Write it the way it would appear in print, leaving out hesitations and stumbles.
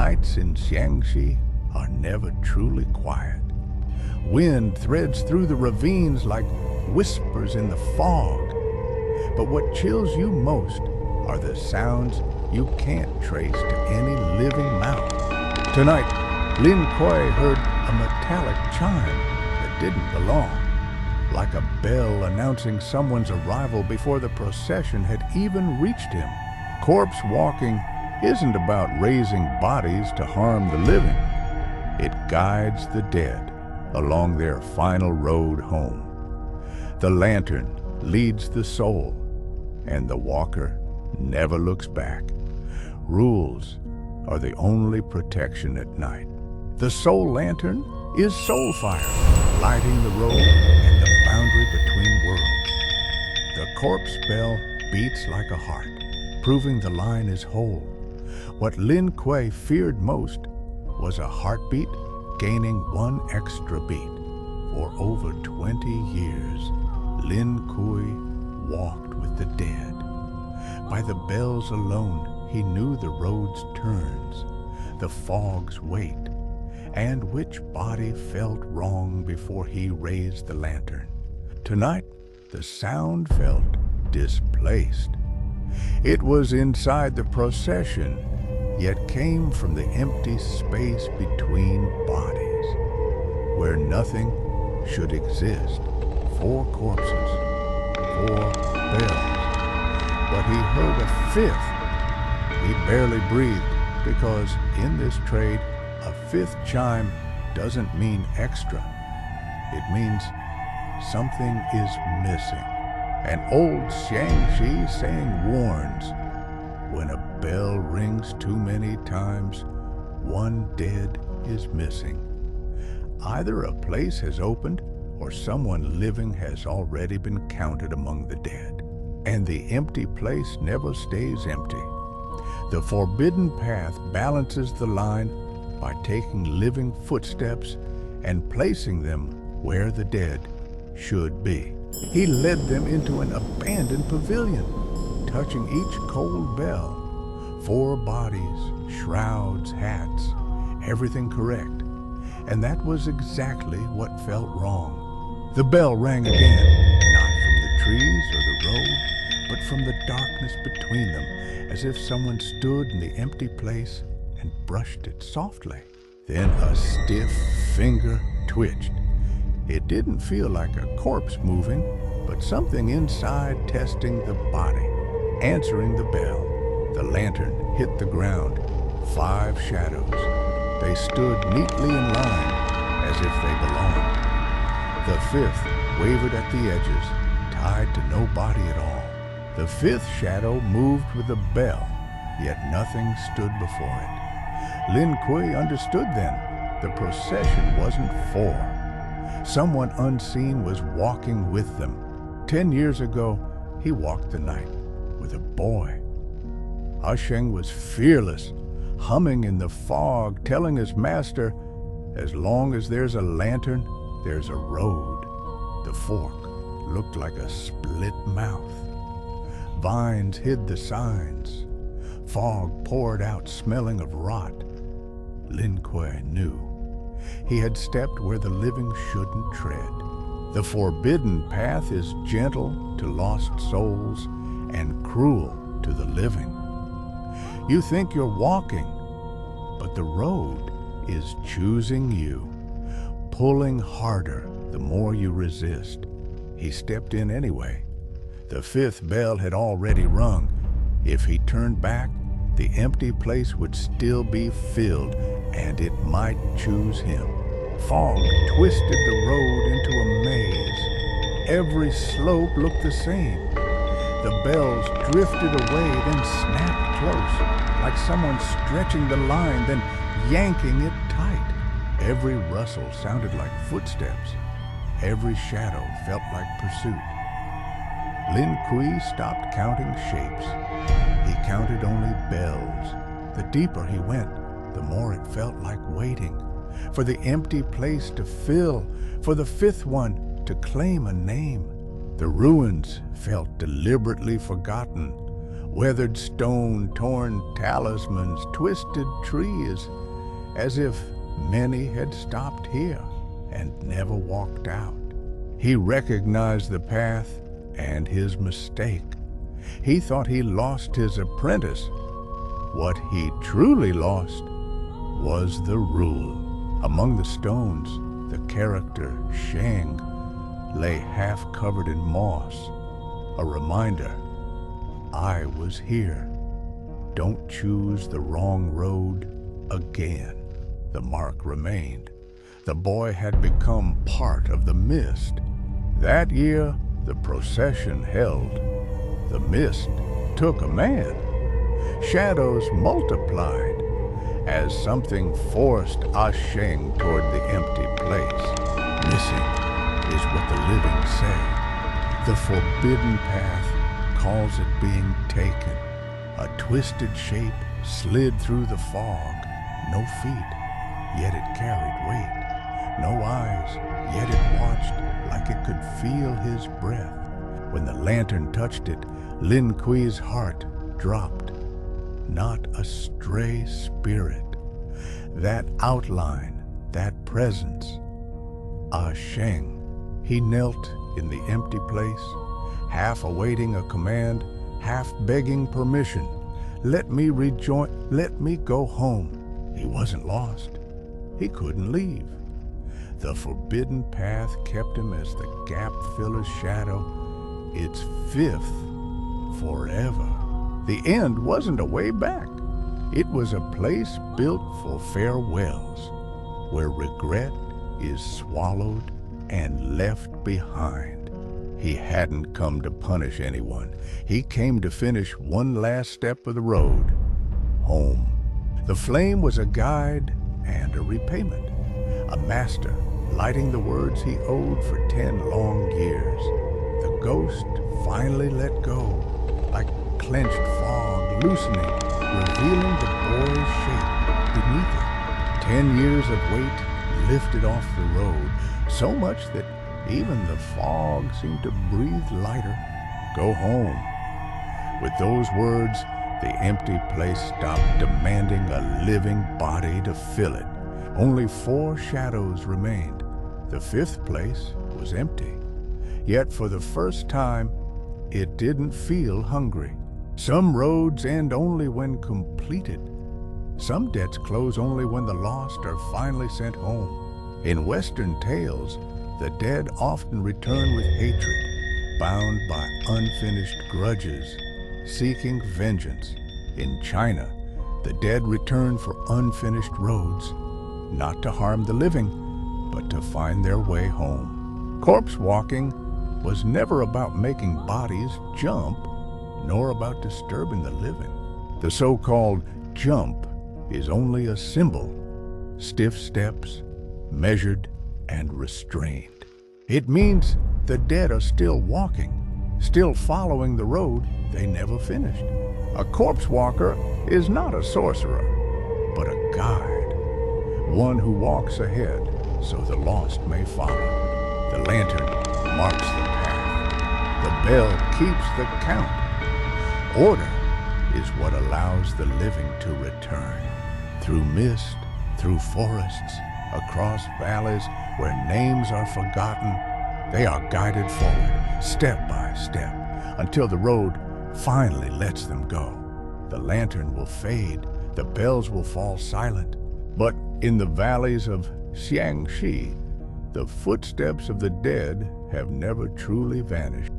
nights in Xiangxi are never truly quiet. Wind threads through the ravines like whispers in the fog. But what chills you most are the sounds you can't trace to any living mouth. Tonight, Lin Kui heard a metallic chime that didn't belong, like a bell announcing someone's arrival before the procession had even reached him. Corpse walking isn't about raising bodies to harm the living. It guides the dead along their final road home. The lantern leads the soul, and the walker never looks back. Rules are the only protection at night. The soul lantern is soul fire, lighting the road and the boundary between worlds. The corpse bell beats like a heart, proving the line is whole. What Lin Kui feared most was a heartbeat gaining one extra beat. For over 20 years, Lin Kui walked with the dead. By the bells alone, he knew the road's turns, the fog's weight, and which body felt wrong before he raised the lantern. Tonight, the sound felt displaced. It was inside the procession, yet came from the empty space between bodies, where nothing should exist. 4 corpses, 4 bells. But he heard a 5th. He barely breathed, because in this trade, a 5th chime doesn't mean extra. It means something is missing. An old Xiangxi saying warns, when a bell rings too many times, one dead is missing. Either a place has opened, or someone living has already been counted among the dead. And the empty place never stays empty. The forbidden path balances the line by taking living footsteps and placing them where the dead should be. He led them into an abandoned pavilion, touching each cold bell. 4 bodies, shrouds, hats, everything correct. And that was exactly what felt wrong. The bell rang again, not from the trees or the road, but from the darkness between them, as if someone stood in the empty place and brushed it softly. Then a stiff finger twitched. It didn't feel like a corpse moving, but something inside testing the body, answering the bell. The lantern hit the ground. 5 shadows. They stood neatly in line, as if they belonged. The 5th wavered at the edges, tied to no body at all. The 5th shadow moved with the bell, yet nothing stood before it. Lin Kui understood then, the procession wasn't 4. Someone unseen was walking with them. 10 years ago, he walked the night with a boy. Xiangxi was fearless, humming in the fog, telling his master, as long as there's a lantern, there's a road. The fork looked like a split mouth. Vines hid the signs. Fog poured out, smelling of rot. Lin Kui knew. He had stepped where the living shouldn't tread. The forbidden path is gentle to lost souls and cruel to the living. You think you're walking, but the road is choosing you, pulling harder the more you resist. He stepped in anyway. The 5th bell had already rung. If he turned back, the empty place would still be filled, and it might choose him. Fog twisted the road into a maze. Every slope looked the same. The bells drifted away, then snapped close, like someone stretching the line, then yanking it tight. Every rustle sounded like footsteps. Every shadow felt like pursuit. Lin Kui stopped counting shapes. He counted only bells. The deeper he went, the more it felt like waiting, for the empty place to fill, for the 5th one to claim a name. The ruins felt deliberately forgotten, Weathered stone, torn talismans, twisted trees, as if many had stopped here and never walked out. He recognized the path and his mistake. He thought he lost his apprentice. What he truly lost was the rule. Among the stones, the character Shang lay half covered in moss, a reminder, I was here. Don't choose the wrong road again. The mark remained. The boy had become part of the mist. That year, the procession held. The mist took a man. Shadows multiplied as something forced Sheng toward the empty place. Missing is what the living say. The forbidden path calls it being taken. A twisted shape slid through the fog. No feet, yet it carried weight. No eyes, yet it watched like it could feel his breath. When the lantern touched it, Lin Kui's heart dropped. Not a stray spirit. That outline, that presence, Sheng. He knelt in the empty place, half awaiting a command, half begging permission. Let me rejoin, let me go home. He wasn't lost. He couldn't leave. The forbidden path kept him as the gap filler's shadow, its fifth forever. The end wasn't a way back. It was a place built for farewells, where regret is swallowed and left behind. He hadn't come to punish anyone. He came to finish one last step of the road, home. The flame was a guide and a repayment, a master lighting the words he owed for 10 long years. The ghost finally let go, like clenched fog loosening, revealing the boy's shape beneath it. 10 years of weight lifted off the road, so much that even the fog seemed to breathe lighter. Go home. With those words, the empty place stopped demanding a living body to fill it. Only 4 shadows remained. The 5th place was empty. Yet for the first time, it didn't feel hungry. Some roads end only when completed. Some debts close only when the lost are finally sent home. In Western tales, the dead often return with hatred, bound by unfinished grudges, seeking vengeance. In China, the dead return for unfinished roads, not to harm the living, but to find their way home. Corpse walking was never about making bodies jump, nor about disturbing the living. The so-called jump is only a symbol, stiff steps, measured and restrained. It means the dead are still walking, still following the road they never finished. A corpse walker is not a sorcerer, but a guide, one who walks ahead so the lost may follow. The lantern marks the path. The bell keeps the count. Order is what allows the living to return. Through mist, through forests, across valleys where names are forgotten, they are guided forward, step by step, until the road finally lets them go. The lantern will fade, the bells will fall silent, but in the valleys of Xiangxi, the footsteps of the dead have never truly vanished.